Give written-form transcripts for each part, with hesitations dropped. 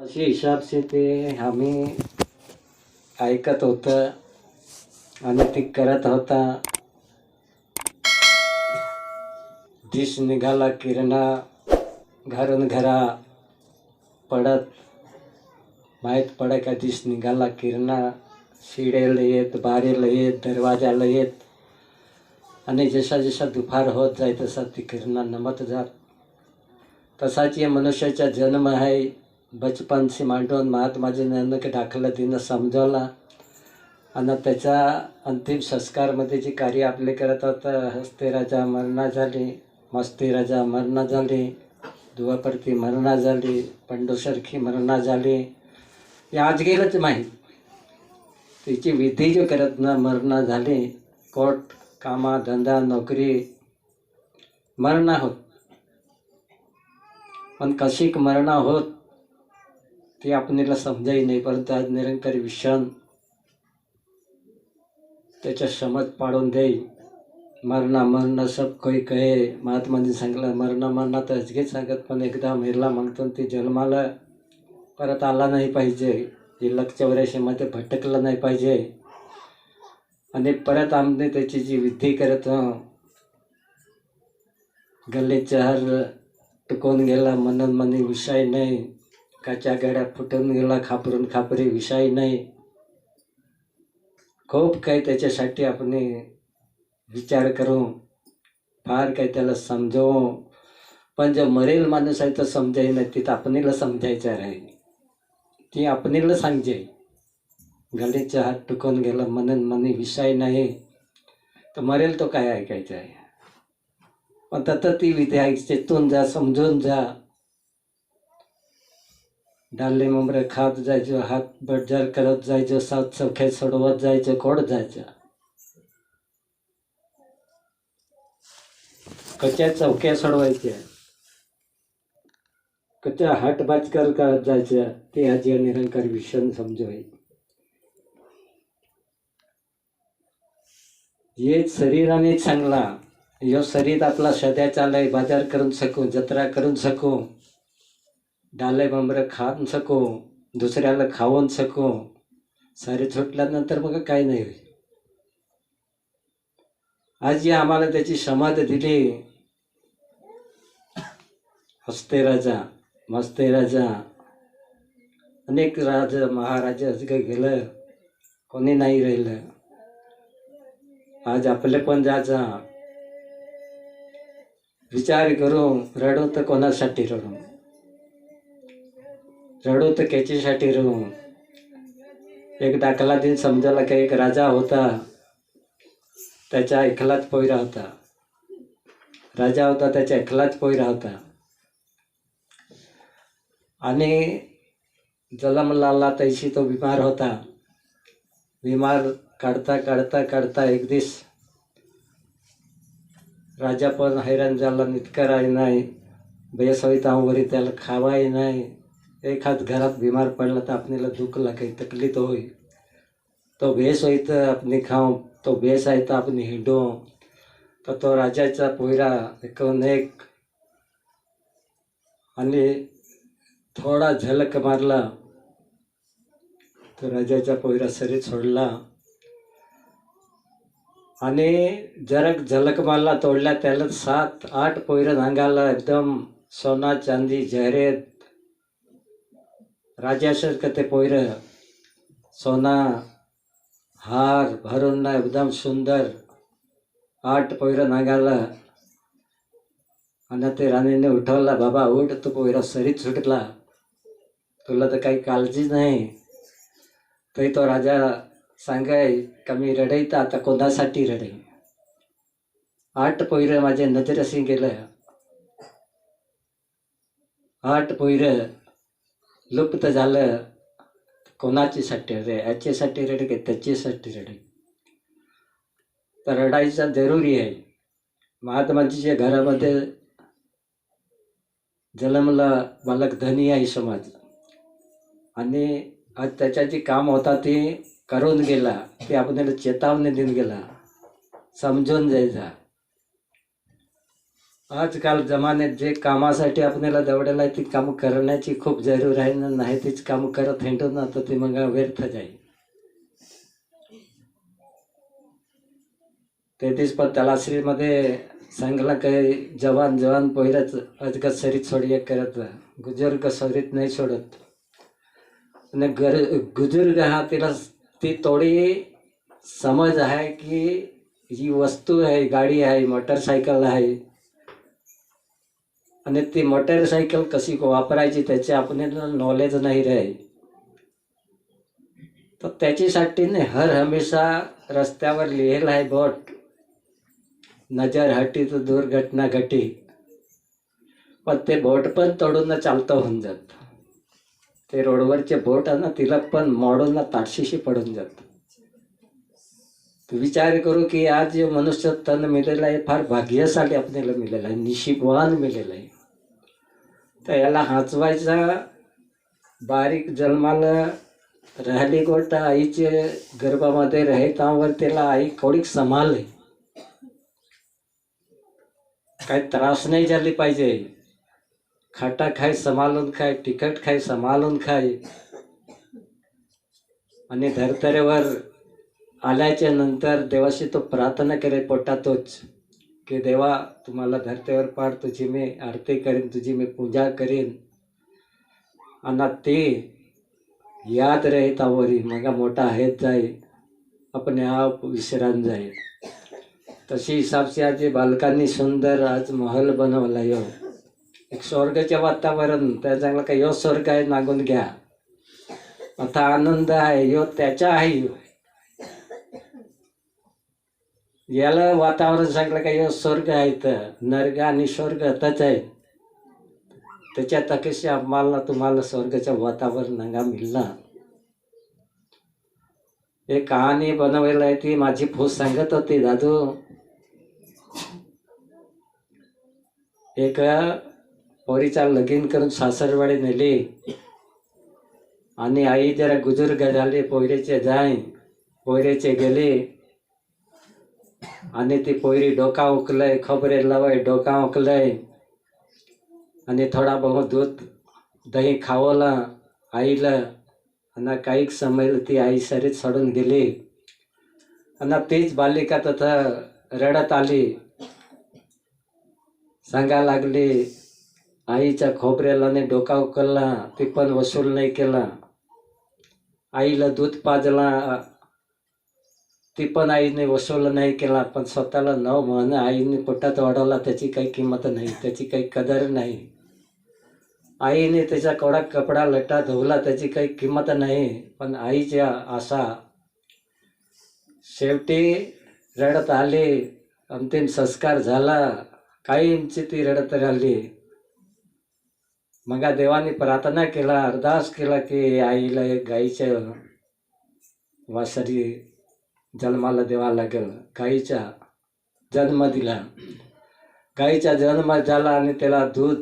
असे हिसाब से ते आम्ही ऐकत होतं आणि ते करत होता. दिस निघाला किरणा घरून घरा पडत, माहीत पडे का दिस निघाला किरणा. शिडेला येत, बारीला येत, दरवाजाला येत, आणि जसा जसा दुपार होत जाय तसा ती किरणा नमत जात. तसाच या मनुष्याचा जन्म आहे. बचपन से मांडून महात्माजीने अनेक दाखलं तिनं समजवला आणि त्याच्या अंतिम संस्कारमध्ये जे कार्य आपले करत होतं. हस्ते राजा मरणा झाली, मस्ती राजा मरणा झाली, दुवापरती मरणा झाली, पंडूसारखी मरणा झाली. हे आज गेलंच माहीत. तिची विधी जो करत ना मरणा झाली. कोट कामा धंदा नोकरी मरणा होत, पण कशी मरणा होत ते आपल्याला समजाई नाही. परंतु आज निरंकारी विषण त्याच्या समज पाडून देई. मरणा मरणा सब कोई कहे. महात्माने सांगितलं मरणा मरणा तर अजगे सांगत, पण एकदा मेरला म्हणतो ते जन्माला परत आला नाही पाहिजे. जे लक्ष 84मध्ये भटकलं नाही पाहिजे. आणि परत आमने त्याची जी विधी करत गल्ले चहर टुकून गेला म्हणून मनी विषय नाही. काच्या गड्या फुटून गेला खापरून खापरी विषय नाही. खूप काही त्याच्यासाठी आपण विचार करू, फार काही त्याला समजवू. पण जो मरेल माणूस आहे तो समजाय नाही. तिथं आपणीला समजायचं राहील. ती आपणीला सांगजे गलीचा हात टुकून गेला म्हणून मनी विषय नाही. तर मरेल तो काय ऐकायचं आहे. पण तसं ती विधी ऐकून जा, समजून जा. डाले मुंबरे खात जायचं, हात बडजार करत जायचं, सात चौखे सोडवत जायचं, कोड जायचं. कच्च्या चौक्या सोडवायच्या, कच्च्या हाट बाजकर करत जायचं. ते आजी निरंकार विषण समजवाय. हे शरीराने चांगला. यो शरीर आपला सध्या चालय, बाजार करून सकू, जत्रा करून सकू, डाले बंबरं खाऊन सकू, दुसऱ्याला खाऊन सकू. सारे सुटल्यानंतर मग काही नाही होईल. आज जी आम्हाला त्याची समाधी दिली. हस्ते राजा मस्ते राजा, अनेक राजा महाराजा असं गेलं, कोणी नाही राहिलं. आज आपले पण जायचा विचार करू. रडू तर कोणासाठी रडू, रडू तर त्याच्यासाठी रडू. एक दाखला दिन समजायला का एक राजा होता, त्याच्या एकलाच पोयरा होता. राजा होता, त्याच्या एकलाच पोयरा होता. आणि जन्मला तैशी तो बिमार होता. बिमार काढता काढता काढता एक दिवस राजा पण हैराण झाला. नितकराय नाही, बेस होईता वरी त्याला खावाय नाही. एखाद घरात बिमार पडला तर आपल्याला दुःख काही तकलीफ होई. तो बेस होई तर आपण खाऊ, तो बेस आहे तर आपण हिंडू. तर तो राजाचा पोयरा एकूण एक आणि थोडा झलक मारला तो राजाचा पोयरा शरीर सोडला. आणि जरक झलक मारला तोडल्या त्याला 7-8 पोयरं नांगाला. एकदम सोना चांदी जहरेत राजासारखं ते पोयरं. सोना हार भरून ना एकदम सुंदर 8 पोयरं नांगाला. आणि ते राणीने उठवला, बाबा उठ, तो पोयरा सरीत सुटला, तुला तर काही काळजी नाही. तरी तो राजा सांगाय का मी रडई तर आता कोणासाठी रडई. 8 पोयरं माझ्या नजरेशी गेलं. 8 पोयरं लुप्त झालं. कोणाची साठी रडे, याच्यासाठी रडे की त्याच्यासाठी रडे. तर रडायचं जरुरी आहे. महात्माजीच्या घरामध्ये जन्मला बालक धनी आहे समाज. आणि आज त्याच्या जे काम होता ते करून गेला. ते आपल्याला चेतावणी देऊन गेला, समजून जायचा. आजकाल जमान्यात जे कामासाठी आपल्याला दवडायला ती काम करण्याची खूप जरूर आहे ना, नाही तीच काम करत हिंडू ना तर ती मग व्यर्थ जाईल. तेहतीस पण तलाश्रीमध्ये सांगला काही जवान जवान पहिलंच अजगत सरीत सोडिये करत बुजुर्ग सरीत नाही सोडत. आणि बुजुर्ग हा तिला ती थोडी समज आहे की ही वस्तू आहे, गाडी आहे, मोटरसायकल आहे आणि ती मोटरसायकल कशी वापरायची त्याचे आपल्याला नॉलेज नाही राहील. तर त्याच्यासाठी हर हमेशा रस्त्यावर लिहिलं आहे बोट, नजर हटी तो दुर्घटना घटी. पण ते बोट पण तोडून चालतं होऊन जात. ते रोडवरचे बोट आहे ना तिला पण मोडून ताडशीशी पडून जात. विचार करू की आज जे मनुष्य तन मिळालेलं आहे फार भाग्यासाठी आपल्याला मिळालेलं आहे, नशीबवान मिळालेलं आहे. तर याला हाचवायचा बारीक जन्माला राहिली गोष्ट आईचे गर्भामध्ये राहतावर त्याला आई थोडीक सांभाळले, काही त्रास नाही झाली पाहिजे. खाटा खाय सांभाळून खाय, तिखट खाय सांभाळून खाय. आणि धरतरेवर आल्याच्या नंतर देवाशी तो प्रार्थना करे पोटातोच की देवा तुम्हाला धरतेवर पाड, तुझी मी आरती करीन, तुझी मी पूजा करीन. आणि ते याद राहतावरी मग मोठा आहेत जाई, अपने आप विसरान जाई. तशी हिसाब से आज बालकांनी सुंदर आज महल बनवला. यो एक स्वर्गाचे वातावरण, त्या चांगलं का यो स्वर्ग आहे नागून घ्या, आता आनंद आहे यो त्याच्या आहे. यो याला वातावरण सांगलं का यो स्वर्ग आहे, तर नर्ग आणि स्वर्ग तच आहे. त्याच्या तकशी आम्हाला तुम्हाला स्वर्गाचं वातावरण नंगा मिळणार. एक कहाणी बनवायला आहे ती माझी फूस सांगत होती. दादू एक पोरीचा लगीन करून सासरवाडी नेली आणि आई जरा बुजुर्ग झाली, पोरीचे जाय पोरीचे गेले आणि ती पोरी डोका उकलय, खबरे लावाय डोका उकलय आणि थोडा बहुत दूध दही खावला आईला. आणि काही समयला ती आई शरीर सोडून गेली आणि तीच बालिका तथा रडत आली, सांगा लागली आईच्या खोबऱ्याला डोका उकलला, ती पण वसूल नाही केला. आईला दूध पाजला, ती पण आईने वसूल नाही केला. पण स्वतःला न म्हण आईने पोटात वाढवला, त्याची काही किंमत नाही, त्याची काही कदर नाही. आईने त्याचा कोडा कपडा लटा धुवला, त्याची काही किंमत नाही. पण आईच्या आशा शेवटी रडत आली, अंतिम संस्कार झाला, कायमची ती रडत राहिली. मग देवाने प्रार्थना केला, अरदास केला की आईला एक गाईच्या वासरी जन्माला द्यावा लागेल. गाईचा जन्म दिला, गाईचा जन्म झाला आणि त्याला दूध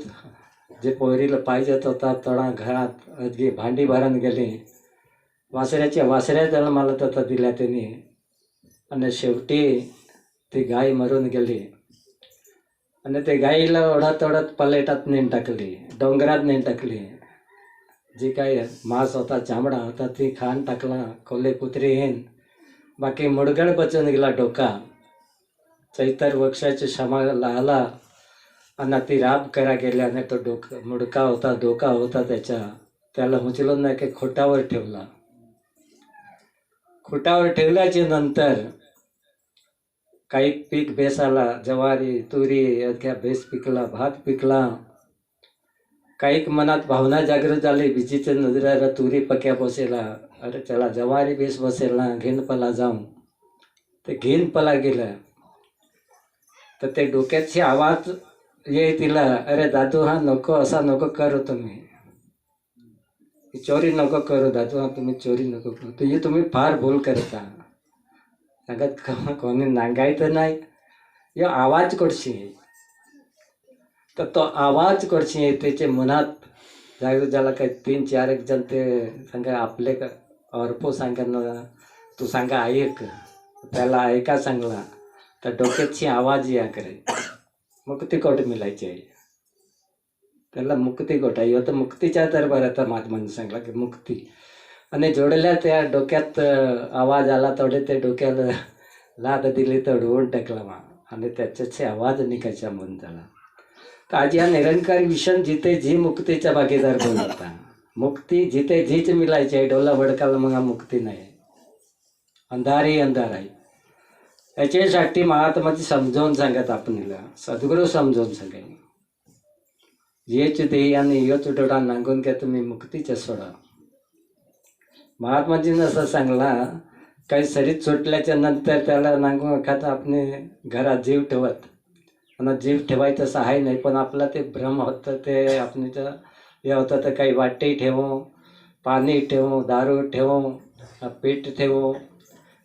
जे पोरीला पाहिजेत होता थोडा घरात अगदी भांडी भरून गेले. वासऱ्या जन्माला तथा दिल्या त्यांनी. आणि शेवटी ती गाय मरून गेली आणि ते गाईला ओढत ओढत पलेटात नेऊन टाकली, डोंगरात नेऊन टाकली. जी काय मांस होता, चामडा होता ती खाण टाकला, कोल्हे कुत्री येईन. बाकी मुडगड बचून गेला डोका. चैतर वृक्षाच्या समाला आला आणि ती राब करा गेल्या आणि तो मुडका होता, डोका होता त्याला उचलून नाही की खोटावर ठेवला. खोटावर ठेवल्याच्या नंतर काही पीक बेस आला, ज्वारी तुरी अख्या बेस पिकला, भात पिकला. काही मनात भावना जागृत झाली, विजेच्या नजरेला तुरी पक्या बसेला, अरे चला ज्वारी बेस बसेल ना, घेन पला जाऊन. ते घेन पला गेलं तर ते डोक्याची आवाज ये तिला, अरे दादू हा नको, असा नको करू, तुम्ही चोरी नको करू दादू, हा तुम्ही चोरी नको करू, तुझी तुम्ही फार भूल करता. सांगत कोणी नांगायचं नाही, यो आवाज कोडशी. तर तो आवाज कोडशी त्याच्या मनात जागृत झाला. काही 3-4 एक जण ते सांगा आपले अर्पो सांगा ना, तू सांगा ऐक, त्याला ऐका सांगला तर डोक्याची आवाज या करे. मुक्तिकोट मिळायची आहे. त्याला मुक्तिकोट आहे. आता मुक्तीच्या दरबारात महात्मांनी सांगला की मुक्ती. आणि जोडल्या त्या डोक्यात आवाज आला तेवढे ते डोक्याला लाद दिली तर डोळून टाकला मा. आणि त्याच्याचे आवाज निघायचा मन झाला. तर आज या निरंकारी विषण जिथे जी मुक्तीचा भागीदार बनवता. मुक्ती जिथे जीच मिळायची आहे. डोला भडकाला मग मुक्ती नाही. अंधारी अंधार आहे. याच्यासाठी महात्माची समजावून सांगत आपल्याला. सद्गुरू समजावून सांगाय. येच देही आणि योच डोळा नांगून घ्या तुम्ही मुक्तीच्या सोडा. महात्माजीनं असं सांगला काही शरीर सुटल्याच्या नंतर त्याला नांगून एखादा आपले घरात जीव ठेवत. आणि जीव ठेवायचं असं आहे नाही. पण आपला ते भ्रम होतं. ते आपण हे होतं तर काही वाटे ठेवू, पाणी ठेवू, दारू ठेवू, पीठ ठेवू.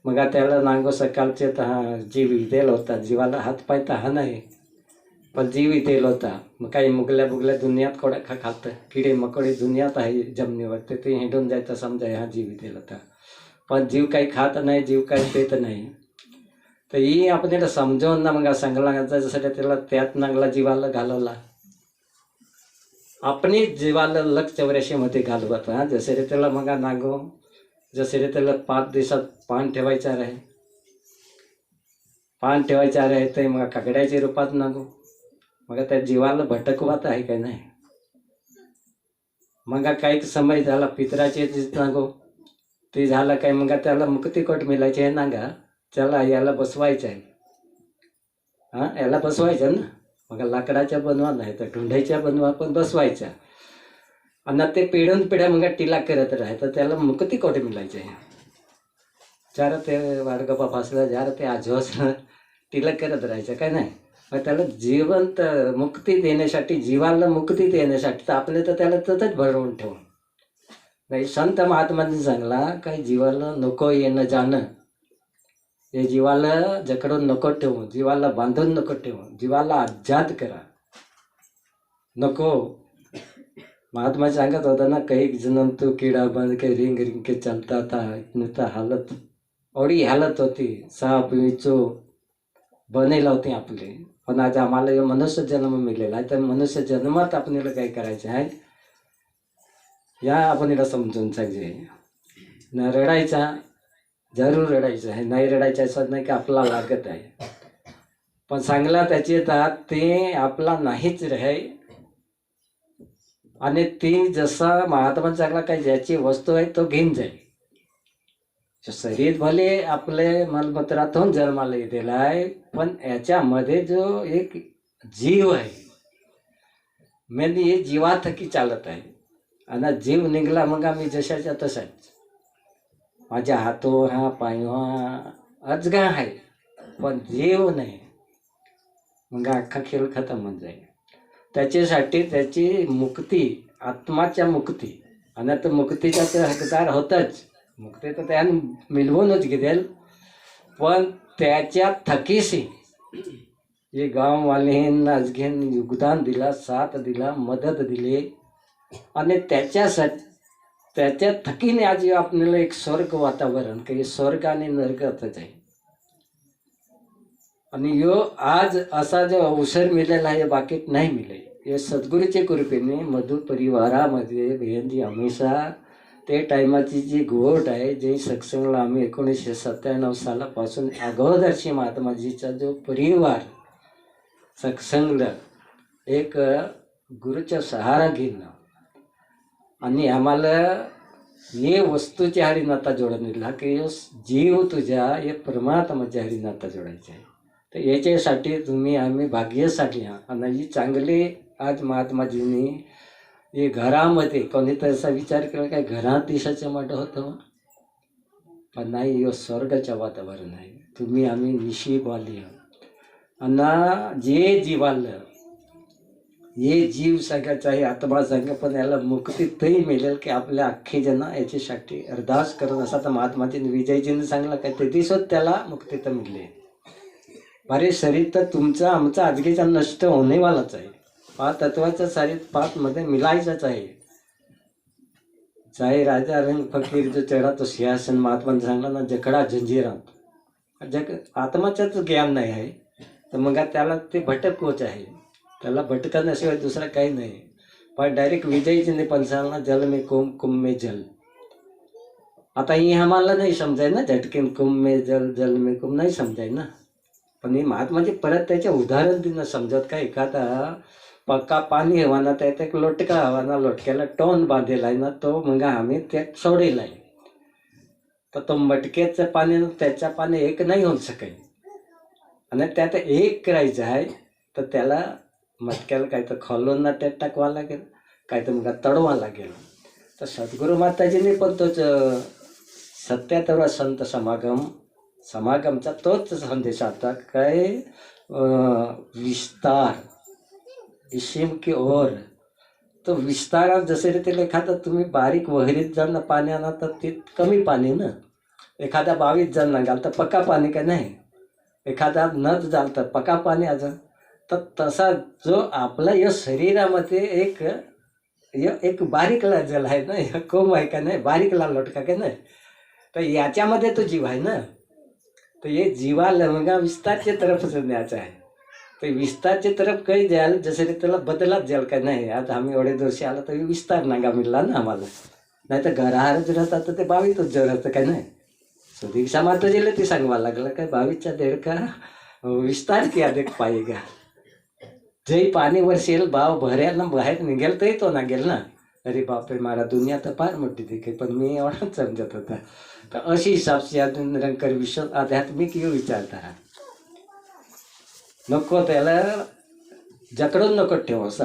मग त्याला नांगो सकाळचे तर जीव इदेल होता. जीवाला हातपाय तर हा नाही पण जीव इदेल होता. मग काही मुगल्या बुगल्या दुनियात कोडा खातं. किडे मकोडे दुनियात आहे जमिनीवर. ते हिंडून जायचं समजा हा जीव इदेल होता. पण जीव काही खात नाही, जीव काही पेत नाही. तर ही आपल्याला समजावून ना मग सांगला जसं त्याला त्यात नांगला जीवाला घालवला. आपणी जीवाला लक्ष 84 मध्ये घालवत. जसे त्याला मग नांगो जसे त्याला 5 दिवसात पान ठेवायचं आहे. पान ठेवायचं आहे ते मग काकड्याच्या रूपात नांगो. मग त्या जीवाला भटकवत आहे काय नाही. मग काही समय झाला पितराचे नांगो. ते झालं काय मग त्याला मुक्तिकोट मिळायचे आहे नांगा. त्याला याला बसवायचं आहे. याला बसवायचं ना. मग लाकडाच्या बनवा नाही तर ढुंढायच्या बनवा पण बसवायच्या. आणि ते पिढून पिढ्या मग टिला करत राहायचं. त्याला मुक्तिकोट मिळायचे आहे. ज्याला ते वाडगप्पा फासला ज्याला ते आजोस टिला करत राहायचं काय नाही. मग त्याला जिवंत मुक्ती देण्यासाठी जीवाला मुक्ती देण्यासाठी तर आपले तर त्याला तसंच भरवून ठेवून नाही. संत महात्मांनी सांगला काही जीवाला नको येणं जाणं. हे जीवाला जकडून नको ठेवू. जीवाला बांधून नको ठेवू. जीवाला आजाद करा नको. महात्मा सांगत होता ना कई जन्म तो किडा बंद के रिंग रिंग के चलता था. इतना हालत एवढी हालत होती. साप विचो बनेला होते आपले. पण आज आम्हाला मनुष्य जन्म मिळालेला आहे. तर मनुष्य जन्मात आपल्याला काय करायचं आहे या आपल्याला समजून सांगजे. न रडायचा जरूर रडायचं आहे. नाही रडायचं असं नाही की आपला लागत आहे. पण चांगला त्याचे दात ते आपला नाहीच राहे. आणि ती जसा महात्मा चांगला काय ज्याची वस्तू आहे तो घेऊन जाईल. शरीर भले आपले मलमूत्रातून जन्माला येलेला आहे. पण याच्यामध्ये जो एक जीव आहे म्हणजे हे जीवाथकी चालत आहे. आणि जीव निघला मग आम्ही जशाच्या तसाच. माझ्या हातो हा पायो हा अजगा आहे पण जीव नाही. मग अख्खा खेळ खतम होऊन जाईल. त्याच्यासाठी त्याची मुक्ती आत्माच्या मुक्ती. आणि तो मुक्तीचा ते हकदार होतच. मुक्ती तर त्यानं मिळवूनच घेईल. पण त्याच्या थकीशी हे गाववालेन अजघेन योगदान दिला, साथ दिला, मदत दिली. आणि त्याच्या थकीने आज आपल्याला एक स्वर्ग वातावरण काही स्वर्ग आणि नरकातच आहे. आणि यो आज असा जो अवसर मिळालेला आहे बाकीत नाही मिळेल. हे सद्गुरूच्या कृपेने मधु परिवारामध्ये बहिणजी हमेशा ते टायमाची जी गोट आहे जे सत्संगला आम्ही 1997 सालापासून अगोदरशी महात्माजीचा जो परिवार सत्संगला एक गुरुचा सहारा घेणं आणि आम्हाला ये वस्तूच्या हरी नाता जोडणं की जीव तुझ्या हे परमात्माच्या हरी नाता जोडायचं आहे. तर याच्यासाठी तुम्ही आम्ही भाग्यसाठी आणि ही चांगली आज महात्माजींनी हे घरामध्ये कोणी तर असा विचार केला काय घरात दिशाचं मोठं होतं. पण नाही हे स्वर्गाचं वातावरण आहे. तुम्ही आम्ही निशिब आली आणि जे जीवाला हे जीव सांगायचं आहे आत्मा सांगा. पण याला मुक्ती तरी मिळेल की आपल्या अख्खे जण याच्यासाठी अरदास करत असा. तर महात्माजींनी विजयजींनी सांगला काय ते दिसत त्याला मुक्ती तर मिळले. अरे शरीर तर तुमचा आमचा आजगीचा नष्ट होणेवालाच आहे. 5 तत्वाचं शरीर 5 मध्ये मिलायचंच आहे. चाहे राजा रंग फकीर जो चढा तो सिंहासन. महात्माने सांगला ना जकडा जंजिरात जग आत्माच्याच ज्ञान नाही आहे तर मग त्याला ते भटकवच आहे, त्याला भटकण्याशिवाय दुसरा काही नाही. पण डायरेक्ट विजयजी ने पण सांगला जल में कुम कुम में जल. आता ही आम्हाला नाही समजाय ना, झटकेन कुम में जल जल में कुम नाही समजाय ना. पण हे महात्माजी परत त्याचे उदाहरण देणं समजत का, एखादा पक्का पाणी हवा ना, त्यात एक लोटका हवा ना, लोटक्याला टोन बांधलेला आहे ना, तो मग आम्ही त्यात सोडेल आहे. तर तो मटक्याचं पाणी त्याच्या पाणी एक नाही होऊ शकेल, आणि त्यात एक करायचं आहे तर त्याला मटक्याला काय तर खोलून ना त्यात टाकवा लागेल, काय तर मग तडवा लागेल. तर सद्गुरू माताजीने पण तोच 77 संत समागमचा तोच संदेश आता काय, विस्तार इशिम की ओर. तो विस्तारात जसे रीतीला एखादा तुम्ही बारीक वहरीत जण पाणी आणा तर ते कमी पाणी ना, एखाद्या 22 जण घाल तर पक्का पाणी काय नाही, एखादा नद झाल तर पक्का पाणी अजून. तर तसा जो आपला या शरीरामध्ये एक बारीकला जल आहे ना, कोंब आहे का नाही, बारीकला लोटका का नाही, तर याच्यामध्ये तो जीव आहे ना. तर हे जीवाला मग विस्तारच्या तरफ न्यायचं आहे. तर विस्तारच्या तरफ काही द्याल जसं त्याला बदलात द्याल का नाही. आता आम्ही एवढे दिवशी आला तर विस्तार नागा मिळला ना आम्हाला, नाही तर घराहारच राहतात तर ते 22च जर राहतं काय नाही. सुदीक्षा माताजीला ते सांगवा लागलं काय, 22च्या देडका विस्तार किया देख पाहिगा. जे पाणी वरसेल भाव भऱ्याला बाहेर निघेल तरी तो ना गेल ना. अरे बापरे, मला दुनिया तर फार मोठी दिखे, पण मी एवढाच समजत होता. तर अशी हिसाबशी निरंकार विश्व आध्यात्मिक येऊ विचारता नको, त्याला जकडून नको ठेव. असा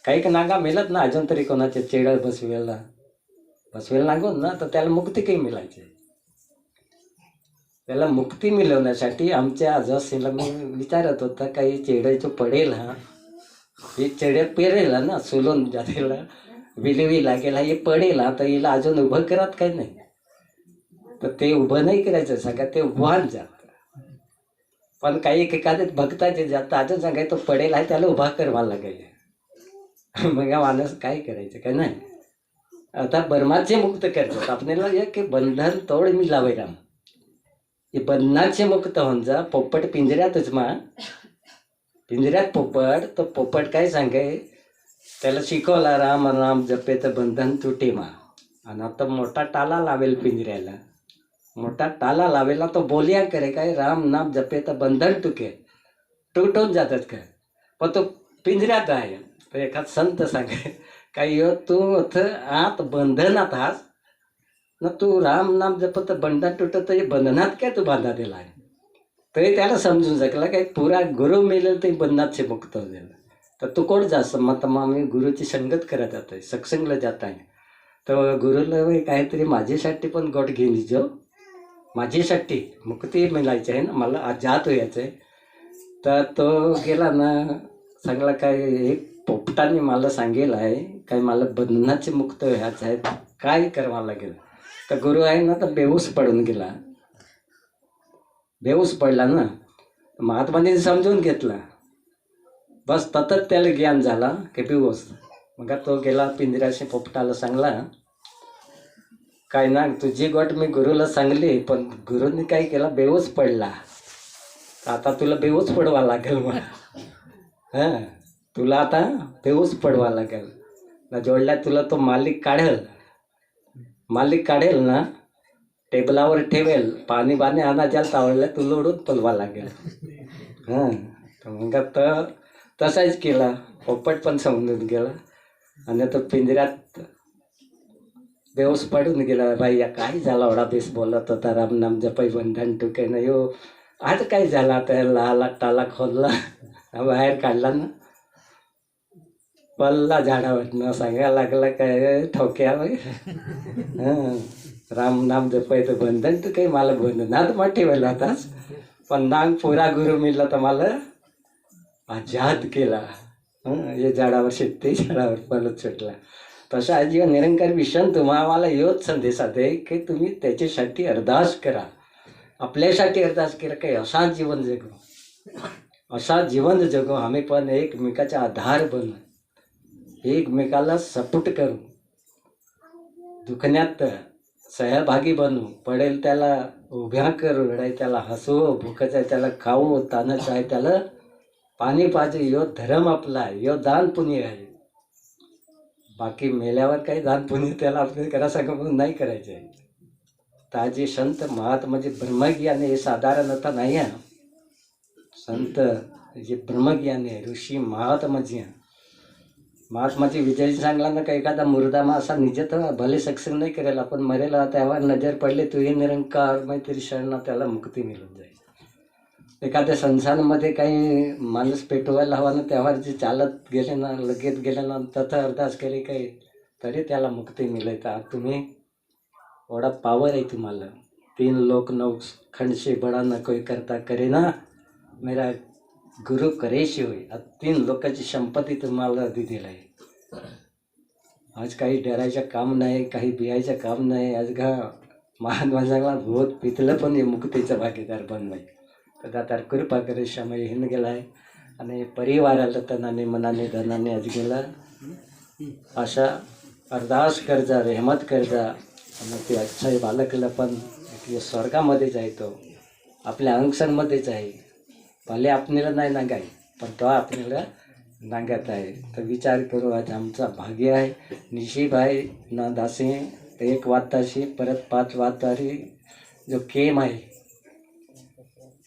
काही नागा मिळत ना अजून तरी कोणाच्या चेडळ बसवेल नागून ना, तर त्याला मुक्ती काही मिळायची. त्याला मुक्ती मिळवण्यासाठी आमच्या आजोसीला मी विचारत होता, काही चेडायचं पडेल हा, हे चेडे पेरेल ना, सोलून जातेला विलवी लागेल, हे पडेल हा, तर हिला अजून उभं करत काही नाही. तर ते उभं नाही करायचं सांगा, ते उभान जात. पण काही एखाद्या भक्ताचे जात अजून सांगाय तो पडेल आहे, त्याला उभा करवा लागेल. मग माणूस काय करायचं काय नाही. आता बर्माचे मुक्त करतात आपल्याला, की बंधन तोड मी लावे राम. हे बंधनाचे मुक्त होऊन जा. पोपट पिंजऱ्यातच पिंजऱ्यात पोपट, तो पोपट काय सांगे, त्याला शिकवला राम राम जपे तर बंधन तुटे मा. आणि आता मोठा टाला लावेल पिंजऱ्याला, मोठा टाला लावेला तो बोलिया करे काय, राम नाम जपे तर बंधन तुटून जातात काय. पण तो पिंजऱ्यात आहे. तर एखाद संत सांगे काय, तू आत बंधनात हास ना, तू राम नाम जपत तर बंधन तुटत, बंधनात काय तू बांधा दिला आहे. तरी त्याला समजून शकला काय, पुरा गुरु मिळेल ते बंधनात से मुक्त हो जाईल. तर तू कोण जास्त मग आम्ही गुरुची संगत करत जात आहे, सत्संगला जात आहे. तर गुरुला काहीतरी माझ्यासाठी पण गोट घेऊन जो, माझ्यासाठी मुक्ती मिळायची आहे ना, मला आजाद व्हायचं आहे. तर तो गेला ना, सांगला काय, एक पोपटाने मला सांगेल आहे काय, मला बंधनाचे मुक्त व्हायचं आहे, काय करावं लागेल. तर गुरु आहे ना, तर बेहोश पडून गेला. बेहोश पडला ना, महात्माने समजून घेतला. बस ततच त्याला ज्ञान झाला की बेहोश. मग तो गेला पिंजऱ्याशी, पोपटाला सांगला काय ना, तुझी गोट मी गुरुला सांगली, पण गुरुने काय केला, बेहोश पडला. आता तुला बेहोश पडवा लागेल मला. हां, तुला आता बेहोश पडवा लागेल ना. जोडल्या तुला तो मालिक काढेल ना, टेबलावर ठेवेल, पाणी बाणी आणा ज्याला तावडलं तुला ओढून पलवा लागेल. हां, तर मग तर तसाच केला. पोपट पण समजून गेला आणि तो पिंजऱ्यात बेहोश पडून गेला. बाई या काय झाला, एवढा बेस बोलत होता, राम नाम जपाई बंधन टुके नाही हो. आज काय झाला, आता टाला खोलला, बाहेर काढला ना, पल्ला झाडावर सांगायला लागला काय, ठोक्या हां, राम नाम जपायचं बंधन तर काही मला बंधनात मग ठेवायला होताच, पण नाग पुरा गुरु मिळला तर मला आजाद केला. हे झाडावर शिकते, झाडावर पलत सुटला. तसा आजी निरंकार विषण तुम्हाला योच संदेश आहे की तुम्ही त्याच्यासाठी अरदास करा, आपल्यासाठी अरदास करा, काही असा जीवन जगू, आम्ही पण एकमेकाचा आधार बनू, एकमेकाला सपोर्ट करू, दुखण्यात सहभागी बनू, पडेल त्याला उभ्या करू, रडाय त्याला हसवू, भूकच आहे त्याला खाऊ, तानच आहे त्याला पाणी पाहिजे यो धर्म आपला आहे, यो दान पुण्य आहे. बाकी मेल्यावर काही दान पुण्य त्याला आपल्याला करायचं म्हणून नाही करायचे आहे. ताजे संत महात्मा जे ब्रह्मज्ञानी हे साधारणतः नाही आहे. संत जे ब्रह्मज्ञानी आहे, ऋषी महात्माजी महात्माची विजय सांगला ना का एखादा मुर्दामा असा निजत भले सक्षम नाही करेल, आपण मरेला त्यावर नजर पडले तू हे निरंकार मैत्री शरणा त्याला मुक्ती मिळून जाईल. एखाद्या संसारामध्ये काही माणूस पेटवायला हवा ना, त्यावर जे चालत गेले ना, लगेच गेले ना, तथा अरदास केली काही तरी त्याला मुक्ती मिळेल. तर तुम्ही एवढा पावर आहे तुम्हाला. 3 लोक 9 खंड से बडा ना कोई करता करे ना, मेरा गुरु करेशी होई. 3 लोकांची संपत्ती तुम्हाला दिलेली आहे. आज काही डरायचं काम नाही, काही बियायचं काम नाही. आज का महात्मा भूत पितलं पण हे मुक्तीचा भागीदार बनवाय. तर दातार कृपा करे समय हिन गेला आहे आणि परिवाराला तनाने मनाने धनाने आज गेला. अशा अरदास करजा, रहमत करजा आणि ते अच्छा बालकला पण स्वर्गामध्ये जायतो, आपल्या अंगसनमध्येच आहे. भले आपल्याला नाही नांगाय पण तो आपल्याला नांगत आहे. तर विचार करू, आज आमचा भाग्य आहे. निशिब आहे ना दासे 1 वाताशी परत 5 वातारी जो केम आहे